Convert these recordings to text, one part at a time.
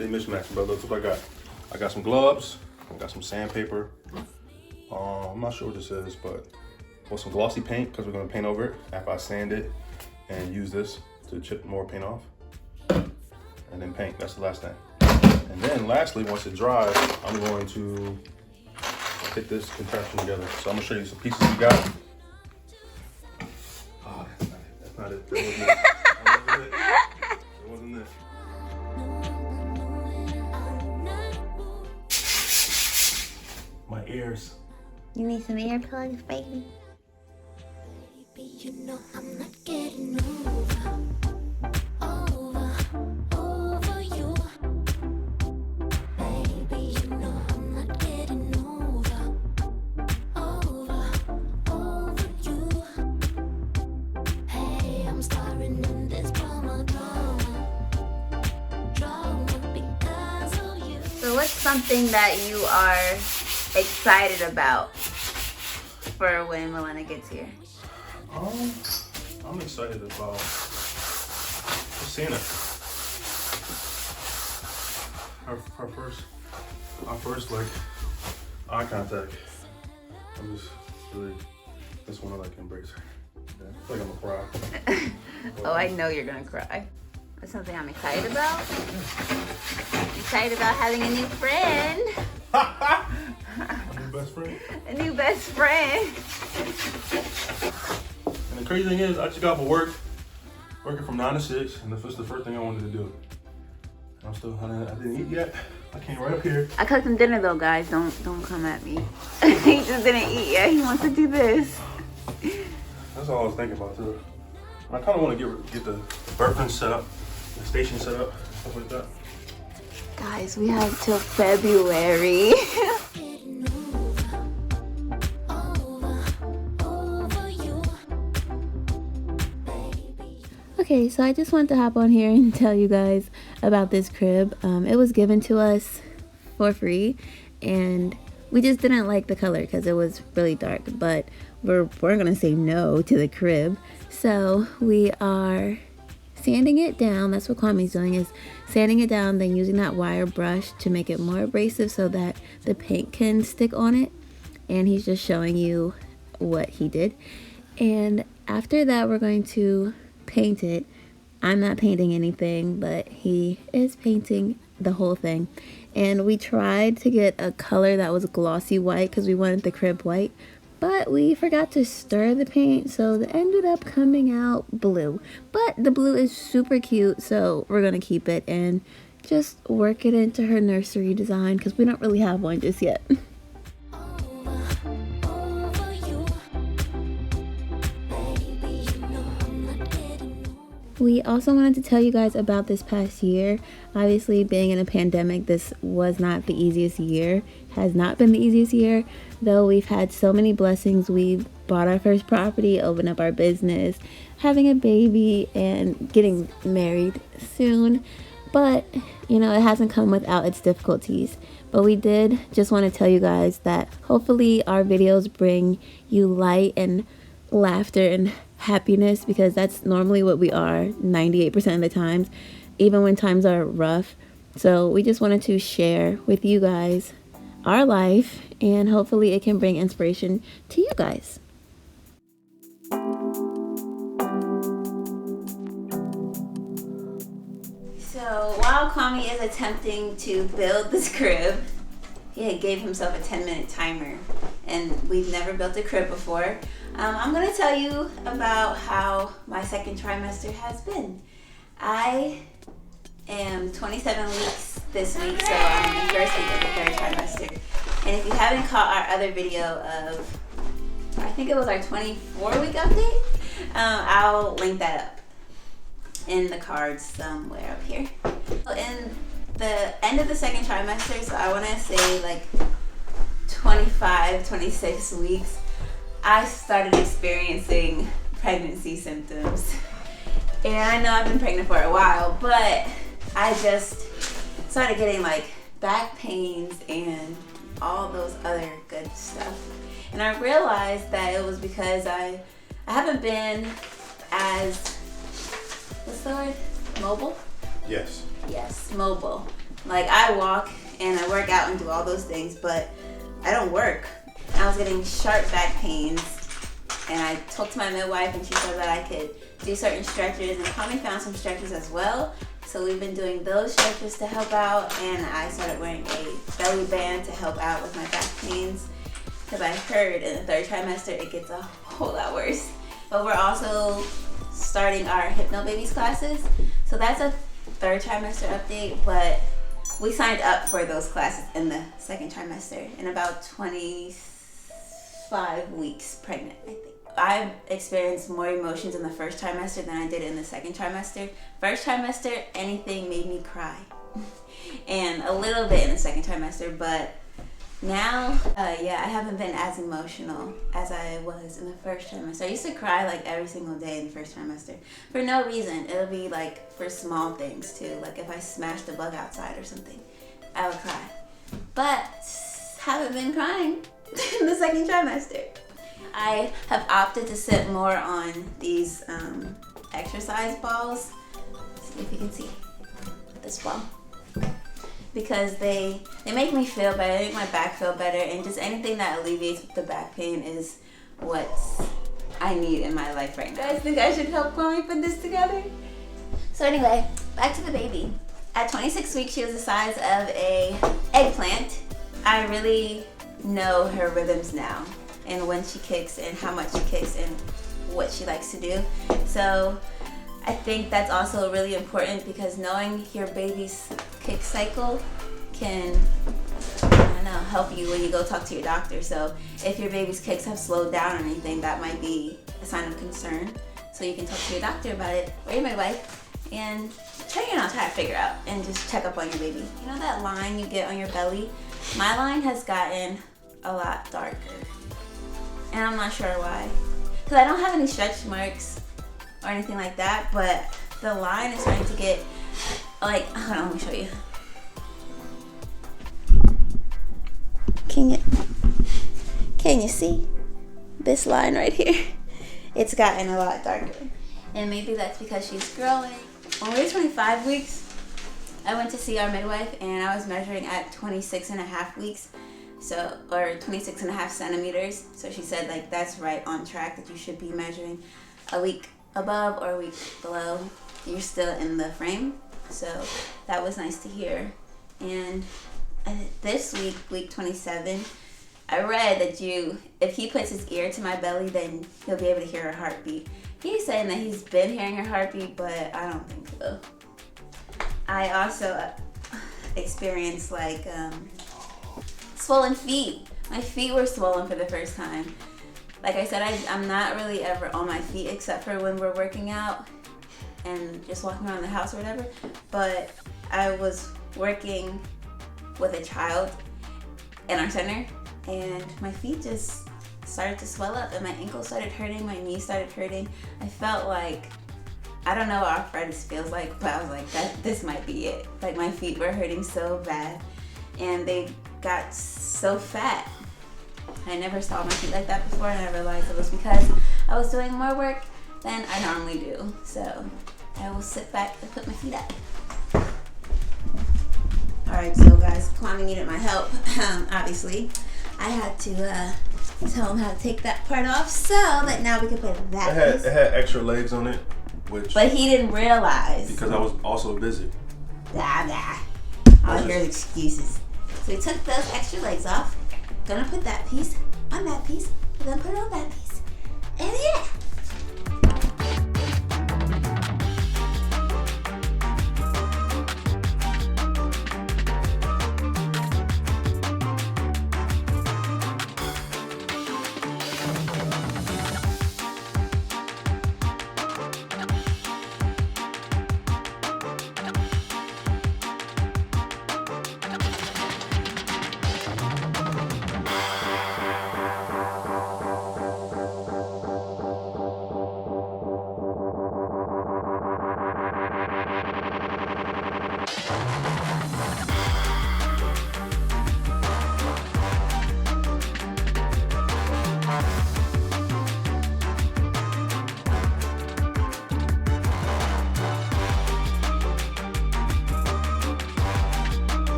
They mismatched, but look what I got. I got some gloves. I got some sandpaper. I'm not sure what this is, but with some glossy paint because we're gonna paint over it after I sand it and use this to chip more paint off. And then paint, that's the last thing. And then lastly, once it dries, I'm going to get this contraption together. So I'm gonna show you some pieces we got. Oh, that's not it. That wasn't it. That wasn't it. My ears. You need some earplugs, baby? Baby, you know I'm not getting over you. Baby, you know I'm not getting over you. Hey, I'm starring in this drama because of you. So what's something that you are excited about for when Milena gets here? I'm excited about just seeing it. Our first like eye contact. I'm just want to like embrace her. Yeah, I feel like I'm gonna cry. Oh, I know you're gonna cry. That's something I'm excited about. Excited about having a new friend. My new best friend. A new best friend. And the crazy thing is, I just got off of working from 9 to 6, and this was the first thing I wanted to do. And I didn't eat yet. I came right up here. I cooked him dinner though, guys. Don't come at me. He just didn't eat yet. He wants to do this. That's all I was thinking about too. I kind of want to get the burping set up, the station set up, stuff like that. Guys, we have till February. Okay, so I just wanted to hop on here and tell you guys about this crib. It was given to us for free, and we just didn't like the color because it was really dark, but we're gonna say no to the crib. So we are sanding it down. That's what Kwame's doing, is sanding it down, then using that wire brush to make it more abrasive so that the paint can stick on it. And he's just showing you what he did. And after that, we're going to paint it. I'm not painting anything, but he is painting the whole thing. And we tried to get a color that was glossy white because we wanted the crib white, but we forgot to stir the paint, so it ended up coming out blue. But the blue is super cute, so we're gonna keep it and just work it into her nursery design because we don't really have one just yet. We also wanted to tell you guys about this past year. Obviously, being in a pandemic, this was not the easiest year. Has not been the easiest year, though we've had so many blessings. We bought our first property, opened up our business, having a baby, and getting married soon. But, you know, it hasn't come without its difficulties. But we did just want to tell you guys that hopefully our videos bring you light and laughter and happiness, because that's normally what we are 98% of the times, even when times are rough. So we just wanted to share with you guys our life, and hopefully it can bring inspiration to you guys. So while Kwame is attempting to build this crib, he gave himself a 10-minute timer, and we've never built a crib before. I'm going to tell you about how my second trimester has been. I am 27 weeks this week, so I'm in the first week of the third trimester. And if you haven't caught our other video of, I think it was our 24-week update, I'll link that up in the cards somewhere up here. In the end of the second trimester, so I want to say like 25, 26 weeks, I started experiencing pregnancy symptoms. And I know I've been pregnant for a while, but I just started getting like back pains and all those other good stuff. And I realized that it was because I haven't been as, what's the word? Mobile? Yes. Yes, mobile. Like, I walk and I work out and do all those things, but I don't work. I was getting sharp back pains, and I talked to my midwife, and she said that I could do certain stretches, and Tommy found some stretches as well. So we've been doing those stretches to help out, and I started wearing a belly band to help out with my back pains, because I heard in the third trimester it gets a whole lot worse. But we're also starting our Hypno Babies classes, so that's a third trimester update, but we signed up for those classes in the second trimester, in about 25 weeks pregnant, I think. I've experienced more emotions in the first trimester than I did in the second trimester. First trimester, anything made me cry. And a little bit in the second trimester, but now, I haven't been as emotional as I was in the first trimester. I used to cry like every single day in the first trimester for no reason. It'll be like for small things too, like if I smashed a bug outside or something, I would cry. But haven't been crying in the second trimester. I have opted to sit more on these exercise balls. Let's see if you can see this ball. Because they make me feel better, they make my back feel better, and just anything that alleviates the back pain is what I need in my life right now. You guys think I should help Kwame put this together? So anyway, back to the baby. At 26 weeks, she was the size of a eggplant. I really know her rhythms now, and when she kicks, and how much she kicks, and what she likes to do. So I think that's also really important, because knowing your baby's kick cycle can, help you when you go talk to your doctor. So if your baby's kicks have slowed down or anything, that might be a sign of concern. So you can talk to your doctor about it, or your midwife, and try to figure out and just check up on your baby. You know that line you get on your belly? My line has gotten a lot darker, and I'm not sure why. Because I don't have any stretch marks or anything like that, but the line is starting to get like, hold on, let me show you. Can you see this line right here? It's gotten a lot darker, and maybe that's because she's growing. When we were 25 weeks, I went to see our midwife, and I was measuring at 26 and a half weeks, or 26 and a half centimeters. So she said, like, that's right on track, that you should be measuring a week above or a week below. You're still in the frame. So that was nice to hear. And this week, week 27, I read that if he puts his ear to my belly, then he'll be able to hear her heartbeat. He's saying that he's been hearing her heartbeat, but I don't think so. I also experienced like swollen feet. My feet were swollen for the first time. Like I said, I'm not really ever on my feet except for when we're working out and just walking around the house or whatever. But I was working with a child in our center, and my feet just started to swell up, and my ankle started hurting, my knee started hurting. I felt like, I don't know what arthritis feels like, but I was like, this might be it. Like, my feet were hurting so bad, and they got so fat. I never saw my feet like that before, and I realized it was because I was doing more work than I normally do. So I will sit back and put my feet up. Alright, so guys, Kwame needed my help. Obviously, I had to tell him how to take that part off so that now we can put that piece. It had extra legs on it, But he didn't realize. Because I was also busy. All here's excuses. So we took those extra legs off. Gonna put that piece on that piece. We're gonna put it on that piece. And yeah.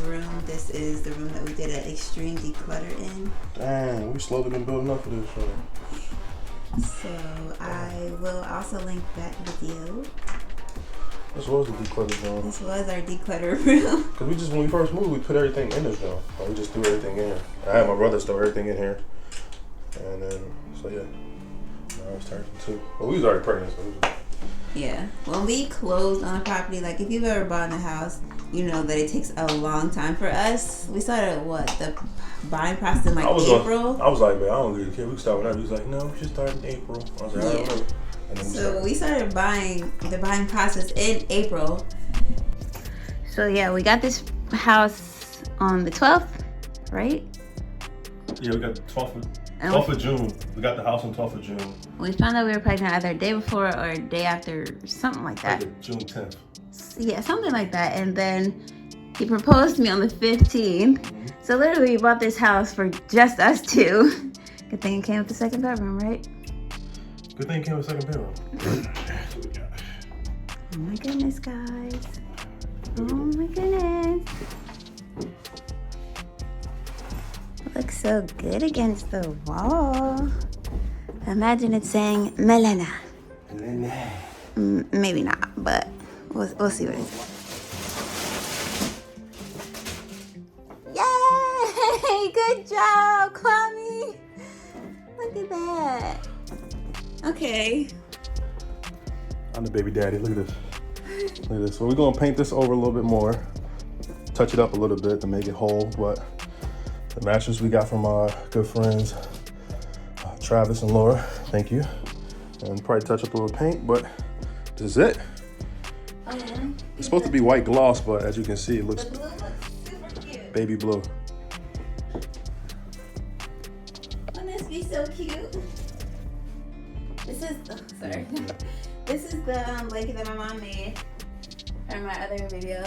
room. This is the room that we did an extreme declutter in. Dang, we slowly been building up for this show. So I will also link that video. This was the declutter zone. This was our declutter room. Cause we just, when we first moved, we put everything in this zone. Like, we just threw everything in here. I had my brother store everything in here. And then, so yeah. Now it's turned into, well, we was already pregnant, so it was, Yeah. When we closed on a property, like if you've ever bought a house, you know that it takes a long time for us. We started the buying process in like April. I was like, man, I don't get a kid. We can start whenever. He was like, no, we should start in April. I was like, I don't know. And then So we started buying the buying process in April. So yeah, we got this house on the 12th, right? Yeah, we got the 12th of June. We got the house on 12th of June. We found out we were pregnant either a day before or a day after, something like that. Like June 10th. Yeah, something like that. And then he proposed to me on the 15th. Mm-hmm. So literally we bought this house for just us two. Good thing it came with the second bedroom, right? Good thing it came with second bedroom. Oh my goodness, guys. Oh my goodness. Looks so good against the wall. Imagine it saying Melena. Maybe not, but we'll see what it says. Yay! Good job, Kwame. Look at that. Okay. I'm the baby daddy. Look at this. Look at this. So we're gonna paint this over a little bit more, touch it up a little bit to make it whole. But the mattress we got from our good friends Travis and Laura, thank you. And probably touch up a little paint, but this is it. Oh, yeah. It's supposed to be white gloss, but as you can see, it looks The blue looks super cute. baby blue. Wouldn't this be so cute? This is, sorry. This is the blanket that my mom made from my other video.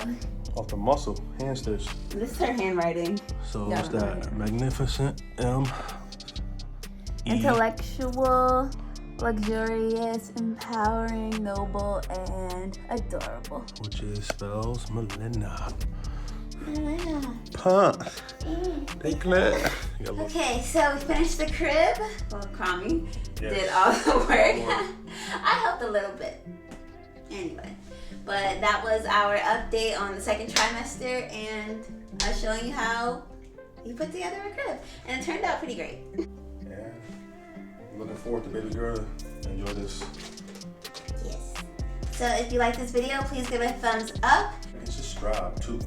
Off the muscle, hand stitch. This is her handwriting. So Yeah, what's that? Magnificent M. Intellectual, luxurious, empowering, noble, and adorable. Which is spells Melena. Melena. Pump. Declare. Okay, so we finished the crib. Well, Kwame did all the work. I helped a little bit. Anyway, but that was our update on the second trimester and us showing you how you put together a crib. And it turned out pretty great. Yeah. Looking forward to baby girl to enjoy this. Yes. So if you like this video, please give it a thumbs up. And subscribe too.